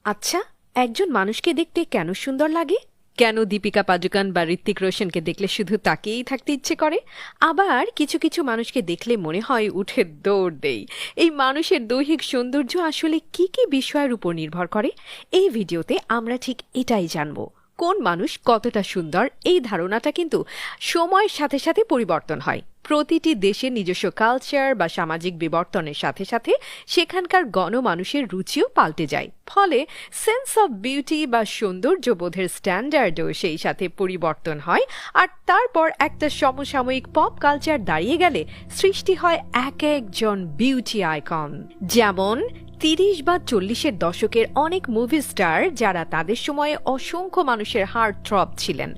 আচ্ছা, একজন মানুষকে দেখতে কেন সুন্দর লাগে? কেন দীপিকা পাডুকোন বা ঋত্বিক রোশনকে দেখলে শুধু তাকিয়েই থাকতে ইচ্ছে করে? আবার কিছু কিছু মানুষকে দেখলে মনে হয় উঠে দৌড় দেই। এই মানুষের দৈহিক সৌন্দর্য আসলে কি কি বিষয়ের উপর নির্ভর করে? এই ভিডিওতে আমরা ঠিক এটাই জানবো। কোন মানুষ কতটা সুন্দর এই ধারণাটা কিন্তু সময়ের সাথে সাথে পরিবর্তন হয়। প্রতিটি দেশের নিজস্ব কালচার বা সামাজিক বিবর্তনের সাথে সাথে সেখানকার গণমানুষের রুচিও পাল্টে যায়। ফলে সেন্স অফ বিউটি বা সৌন্দর্যবোধের স্ট্যান্ডার্ডও সেই সাথে পরিবর্তন হয়। আর তারপর একটা সমসাময়িক পপ কালচার দাঁড়িয়ে গেলে সৃষ্টি হয় এক একজন বিউটি আইকন। যেমন 30 বা 40-এর দশকের অনেক মুভি স্টার যারা তাদের সময়ে অসংখ্য মানুষের হার্ট থ্রব ছিলেন,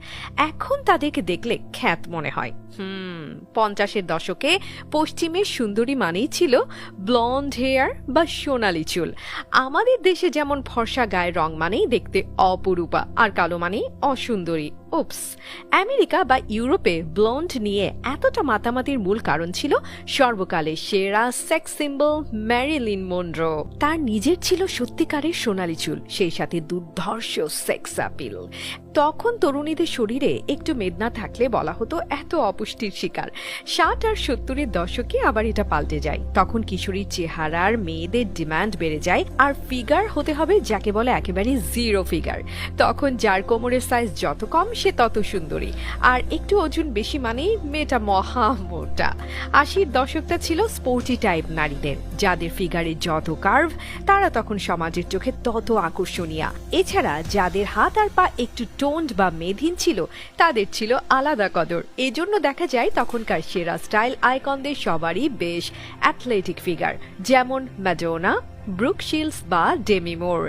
এখন তাদেরকে দেখলে খ্যাত মনে হয়। 50-এর দশকে পশ্চিমের সুন্দরী মানেই ছিল ব্লন্ড হেয়ার বা সোনালি চুল। আমাদের দেশে যেমন ফর্সা গায়ের রং মানেই দেখতে অপরূপা, আর কালো মানেই অসুন্দরী। উপস, আমেরিকা বা ইউরোপে ব্লন্ড নিয়ে এতটা মাতামাতির মূল কারণ ছিল সর্বকালের সেরা সেক্স সিম্বল ম্যারিলিন মনরো। তার নিজের ছিল সত্যিকারের সোনালি চুল, সেই সাথে দুর্ধর্ষ সেক্স অ্যাপিল। তখন তরুণীদের শরীরে একটু মেদনা থাকলে বলা হতো এত অপুষ্টির শিকার। 60 আর 70-এর দশকে আবার এটা পাল্টে যায়। তখন কিশোরীর চেহারার মেয়েদের ডিমান্ড বেড়ে যায়, আর ফিগার হতে হবে যাকে বলে একেবারে জিরো ফিগার। তখন যার কোমরের সাইজ যত কম সে তত সুন্দরী, আর একটু ওজন বেশি মানেই মেয়েটা মহা মোটা। 80-র দশকটা ছিল স্পোর্টি টাইপ নারীদের, যাদের ফিগারে যত কার্ভ তারা তখন সমাজের চোখে তত আকর্ষণীয়। এছাড়া যাদের হাত আর পা একটু টোন্ড বা মেধহীন ছিল তাদের ছিল আলাদা কদর। এজন্য দেখা যায় তখনকার সেরা স্টাইল আইকনদের সবারই বেশ অ্যাথলেটিক ফিগার, যেমন ম্যাডোনা, ব্রুক শিলস বা ডেমি মুর।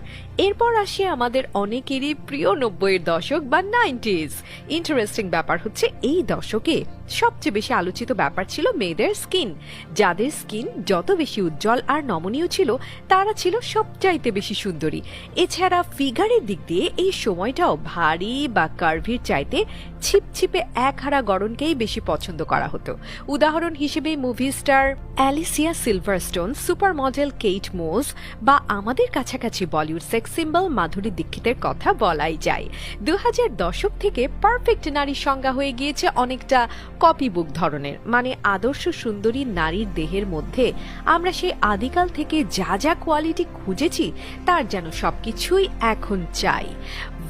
এরপর আসে আমাদের অনেকেরই প্রিয় 90-এর দশক বা 90s। ইন্টারেস্টিং ব্যাপার হচ্ছে এই দশকে সবচেয়ে বেশি আলোচিত ব্যাপার ছিল মেয়েদের স্কিন। যাদের স্কিন যত বেশি উজ্জ্বল আর নমনীয় ছিল তারা ছিল সবচাইতে বেশি সুন্দরী। এছাড়া ফিগারের দিক দিয়ে এই সময়টাও ভারী বা কার্ভির চাইতে ছিপছিপে একহারা গড়নকেই বেশি পছন্দ করা হতো। উদাহরণ হিসেবে movie star Alicia Silverstone, supermodel Kate Moss বা আমাদের কাছাকাছি বলিউড সেক্স সিম্বল মাধুরী দীক্ষিতের কথা বলাই যায়। 2000 দশক থেকে পারফেক্ট নারীর সংজ্ঞা হয়ে গিয়েছে অনেকটা কপি বুক ধরনের, মানে আদর্শ সুন্দরী নারীর দেহের মধ্যে আমরা সেই আদিকাল থেকে যা যা কোয়ালিটি খুঁজেছি তার যেন সবকিছুই এখন চাই।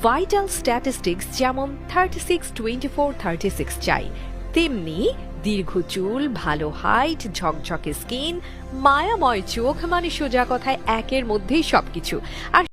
ভাইটাল স্ট্যাটিস্টিক্স যেমন 36, 24, 36 চাই, তেমনি দীর্ঘ চুল, ভালো হাইট, ঝকঝকে স্কিন, মায়াময় চোখ, মানে সোজা কথায় একের মধ্যেই সবকিছু। আর